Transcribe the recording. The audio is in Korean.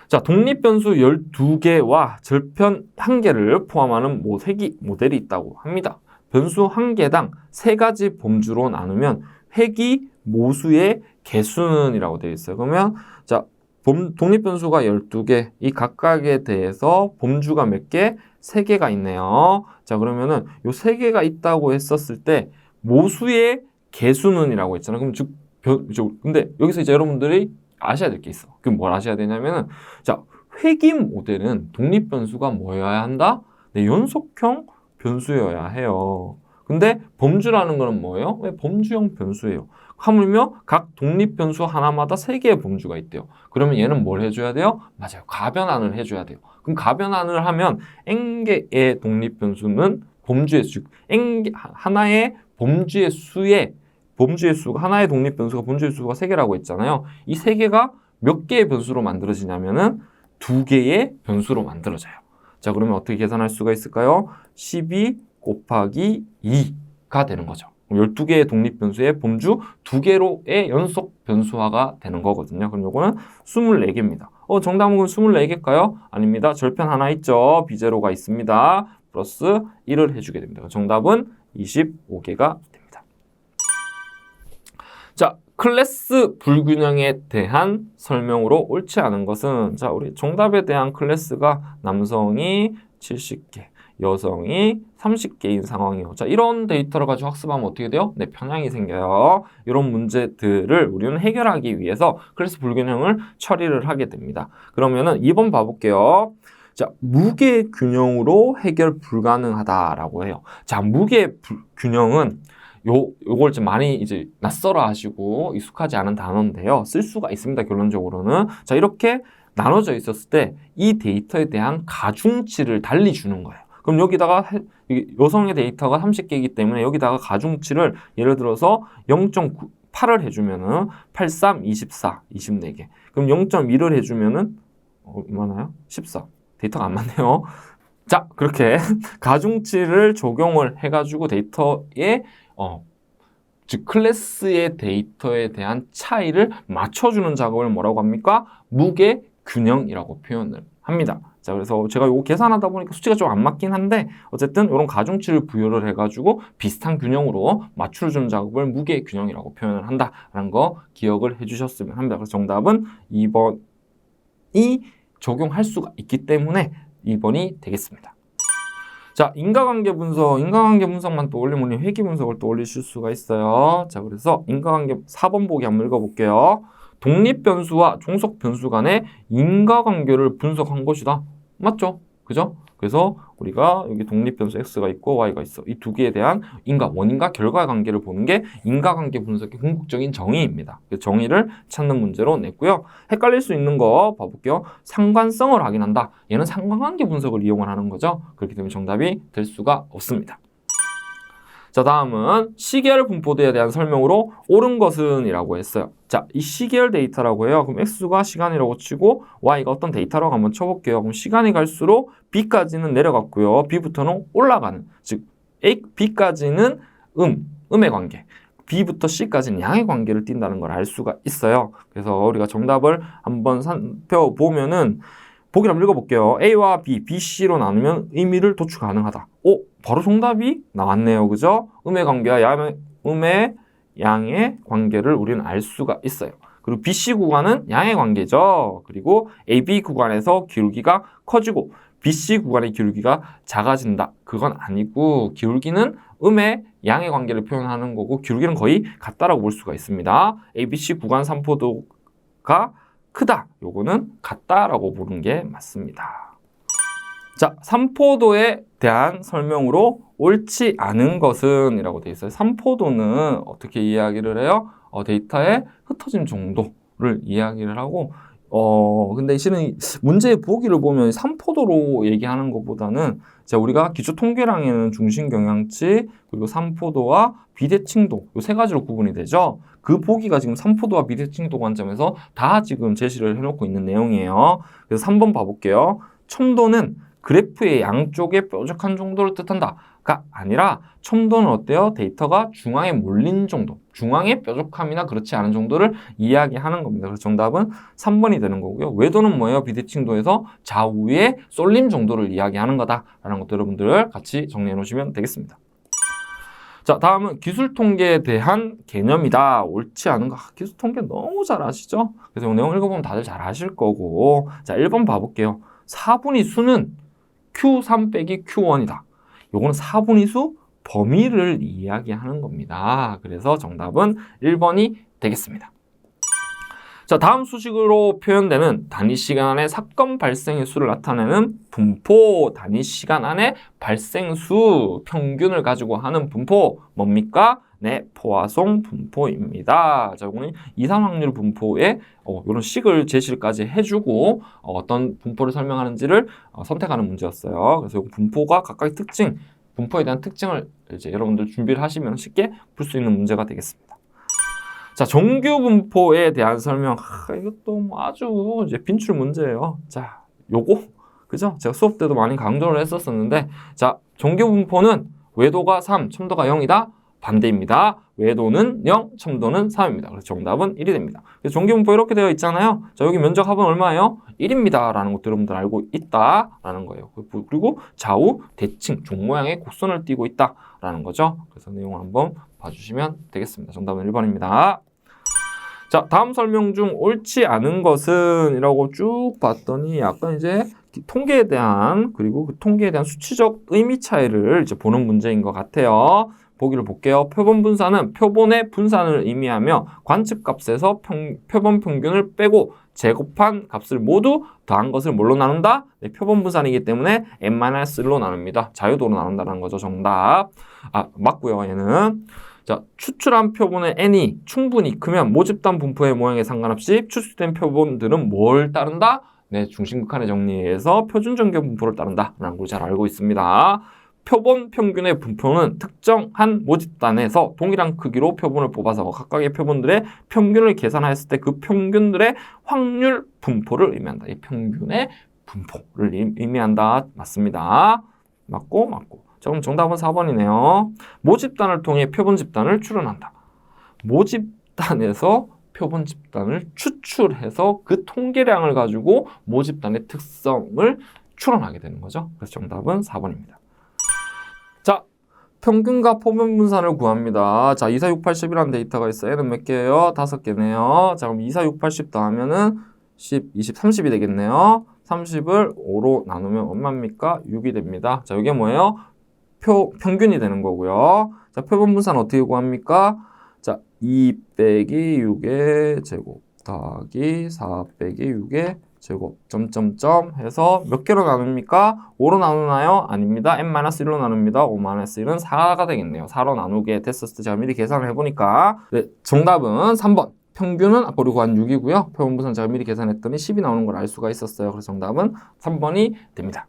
자, 독립변수 12개와 절편 1개를 포함하는 세기 모델이 있다고 합니다. 변수 1개당 3가지 범주로 나누면 회기 모수의 개수는 이라고 되어 있어요. 그러면 자, 독립변수가 12개, 이 각각에 대해서 범주가 몇 개? 3개가 있네요. 자, 그러면은 요 3개가 있다고 했었을 때 모수의 개수는 이라고 했잖아요. 그럼 근데 여기서 이제 여러분들이 아셔야 될 게 있어. 그럼 뭘 아셔야 되냐면은, 자, 회기 모델은 독립변수가 뭐여야 한다? 네, 연속형 변수여야 해요. 근데 범주라는 거는 뭐예요? 왜 범주형 변수예요. 하물며 각 독립변수 하나마다 3개의 범주가 있대요. 그러면 얘는 뭘 해줘야 돼요? 맞아요. 가변환을 해줘야 돼요. 그럼 가변환을 하면 n개의 독립변수는 범주의 수, 하나의 범주의 수에 하나의 독립변수가 범주의 수가 3개라고 했잖아요. 이 3개가 몇 개의 변수로 만들어지냐면은 2개의 변수로 만들어져요. 자, 그러면 어떻게 계산할 수가 있을까요? 12 곱하기 2가 되는 거죠. 12개의 독립변수의 범주 2개로의 연속 변수화가 되는 거거든요. 그럼 요거는 24개입니다. 정답은 24개일까요? 아닙니다. 절편 하나 있죠. 비제로가 있습니다. 플러스 1을 해주게 됩니다. 정답은 25개가 됩니다. 자, 클래스 불균형에 대한 설명으로 옳지 않은 것은, 자, 우리 정답에 대한 클래스가 남성이 70개, 여성이 30개인 상황이요. 자, 이런 데이터를 가지고 학습하면 어떻게 돼요? 네, 편향이 생겨요. 이런 문제들을 우리는 해결하기 위해서 클래스 불균형을 처리를 하게 됩니다. 그러면은 2번 봐볼게요. 자, 무게 균형으로 해결 불가능하다라고 해요. 자, 무게 균형은 요걸 좀 많이 이제 낯설어 하시고 익숙하지 않은 단어인데요. 쓸 수가 있습니다, 결론적으로는. 자, 이렇게 나눠져 있었을 때 이 데이터에 대한 가중치를 달리 주는 거예요. 그럼 여기다가 여성의 데이터가 30개이기 때문에 여기다가 가중치를 예를 들어서 0.8을 해주면은 83, 24, 24개. 그럼 0.1을 해주면은 얼마나요? 14. 데이터가 안 맞네요. 자, 그렇게 가중치를 적용을 해가지고 데이터에 즉 클래스의 데이터에 대한 차이를 맞춰주는 작업을 뭐라고 합니까? 무게 균형이라고 표현을 합니다. 자, 그래서 제가 이거 계산하다 보니까 수치가 좀 안 맞긴 한데 어쨌든 이런 가중치를 부여를 해가지고 비슷한 균형으로 맞춰주는 작업을 무게 균형이라고 표현을 한다라는 거 기억을 해주셨으면 합니다. 그래서 정답은 2번이 적용할 수가 있기 때문에 2번이 되겠습니다. 자, 인과관계 분석만 또 올리면 회귀 분석을 또 올리실 수가 있어요. 자, 그래서 인과관계 4번 보기 한번 읽어볼게요. 독립변수와 종속변수 간의 인과관계를 분석한 것이다. 맞죠? 그죠? 그래서 우리가 여기 독립변수 x가 있고 y가 있어. 이 두 개에 대한 원인과 결과 관계를 보는 게 인과관계 분석의 궁극적인 정의입니다. 그 정의를 찾는 문제로 냈고요. 헷갈릴 수 있는 거 봐볼게요. 상관성을 확인한다. 얘는 상관관계 분석을 이용을 하는 거죠. 그렇기 때문에 정답이 될 수가 없습니다. 자, 다음은 시계열 분포도에 대한 설명으로 옳은 것은 이라고 했어요. 자, 이 시계열 데이터라고 해요. 그럼 x가 시간이라고 치고 y가 어떤 데이터라고 한번 쳐볼게요. 그럼 시간이 갈수록 b까지는 내려갔고요. b부터는 올라가는, 즉 b까지는 음의 관계, b부터 c까지는 양의 관계를 띈다는 걸 알 수가 있어요. 그래서 우리가 정답을 한번 살펴보면은 보기를 한번 읽어볼게요. A와 B, B, C로 나누면 의미를 도출 가능하다. 바로 정답이 나왔네요. 그죠? 음의 관계와 음의 양의 관계를 우리는 알 수가 있어요. 그리고 BC 구간은 양의 관계죠. 그리고 AB 구간에서 기울기가 커지고 BC 구간의 기울기가 작아진다. 그건 아니고 기울기는 음의 양의 관계를 표현하는 거고 기울기는 거의 같다라고 볼 수가 있습니다. ABC 구간 산포도가 크다. 요거는 같다라고 보는 게 맞습니다. 자, 산포도에 대한 설명으로 옳지 않은 것은 이라고 되어 있어요. 산포도는 어떻게 이야기를 해요? 데이터의 흩어짐 정도를 이야기를 하고 근데 실은 문제의 보기를 보면 산포도로 얘기하는 것보다는 우리가 기초 통계량에는 중심 경향치 그리고 산포도와 비대칭도 이 세 가지로 구분이 되죠. 그 보기가 지금 산포도와 비대칭도 관점에서 다 지금 제시를 해놓고 있는 내용이에요. 그래서 3번 봐볼게요. 첨도는 그래프의 양쪽의 뾰족한 정도를 뜻한다. 가 아니라 첨도는 어때요? 데이터가 중앙에 몰린 정도, 중앙의 뾰족함이나 그렇지 않은 정도를 이야기하는 겁니다. 그래서 정답은 3번이 되는 거고요. 외도는 뭐예요? 비대칭도에서 좌우의 쏠림 정도를 이야기하는 거다라는 것도 여러분들 같이 정리해 놓으시면 되겠습니다. 자, 다음은 기술통계에 대한 개념이다. 옳지 않은가? 기술통계 너무 잘 아시죠? 그래서 이 내용 읽어보면 다들 잘 아실 거고. 자, 1번 봐볼게요. 4분의 수는 Q3 빼기 Q1이다. 요거는 4분의 수 범위를 이야기하는 겁니다. 그래서 정답은 1번이 되겠습니다. 자, 다음 수식으로 표현되는 단위 시간 안에 사건 발생의 수를 나타내는 분포, 단위 시간 안에 발생 수, 평균을 가지고 하는 분포, 뭡니까? 네, 포화송 분포입니다. 자, 이거는 이산 확률 분포에 이런 식을 제시까지 해주고 어떤 분포를 설명하는지를 선택하는 문제였어요. 그래서 이 분포가 각각의 특징, 분포에 대한 특징을 이제 여러분들 준비를 하시면 쉽게 풀 수 있는 문제가 되겠습니다. 자, 정규 분포에 대한 설명. 이것도 뭐 아주 이제 빈출 문제예요. 자, 요거 그죠? 제가 수업 때도 많이 강조를 했었었는데, 자, 정규 분포는 외도가 3, 첨도가 0이다. 반대입니다. 외도는 0, 첨도는 3입니다. 그래서 정답은 1이 됩니다. 그래서 정규 분포 이렇게 되어 있잖아요. 자, 여기 면적 합은 얼마예요? 1입니다. 라는 것도 여러분들 알고 있다라는 거예요. 그리고 좌우 대칭, 종 모양의 곡선을 띄고 있다라는 거죠. 그래서 내용을 한번 봐주시면 되겠습니다. 정답은 1번입니다. 자, 다음 설명 중 옳지 않은 것은 이라고 쭉 봤더니 약간 이제 통계에 대한, 그리고 그 통계에 대한 수치적 의미 차이를 이제 보는 문제인 것 같아요. 보기를 볼게요. 표본 분산은 표본의 분산을 의미하며 관측값에서 표본 평균을 빼고 제곱한 값을 모두 더한 것을 뭘로 나눈다? 네, 표본 분산이기 때문에 n-1로 나눕니다. 자유도로 나눈다는 거죠. 정답. 맞고요. 얘는. 자, 추출한 표본의 n이 충분히 크면 모집단 분포의 모양에 상관없이 추출된 표본들은 뭘 따른다? 네, 중심극한의 정리에 의해서 표준정규 분포를 따른다라는 걸 잘 알고 있습니다. 표본 평균의 분포는 특정한 모집단에서 동일한 크기로 표본을 뽑아서 각각의 표본들의 평균을 계산하였을 때 그 평균들의 확률 분포를 의미한다. 이 평균의 분포를 의미한다. 맞습니다. 맞고. 자, 그럼 정답은 4번이네요. 모집단을 통해 표본 집단을 추론한다. 모집단에서 표본 집단을 추출해서 그 통계량을 가지고 모집단의 특성을 추론하게 되는 거죠. 그래서 정답은 4번입니다. 자, 평균과 표본 분산을 구합니다. 자, 2, 4, 6, 80이라는 데이터가 있어요. 얘는 몇 개예요? 5개네요. 자, 그럼 2, 4, 6, 80 더하면은 10, 20, 30이 되겠네요. 30을 5로 나누면 얼마입니까? 6이 됩니다. 자, 이게 뭐예요? 평균이 되는 거고요. 자, 표본 분산 어떻게 구합니까? 자, 2 빼기 6의 제곱 더하기 4 빼기 6의 제곱 점점점 해서 몇 개로 나눕니까? 5로 나누나요? 아닙니다. n-1로 나눕니다. 5-1은 4가 되겠네요. 4로 나누게 됐었을 때 제가 미리 계산을 해보니까 네, 정답은 3번. 평균은 아까 우리 구한 6이고요. 표본 분산 제가 미리 계산했더니 10이 나오는 걸 알 수가 있었어요. 그래서 정답은 3번이 됩니다.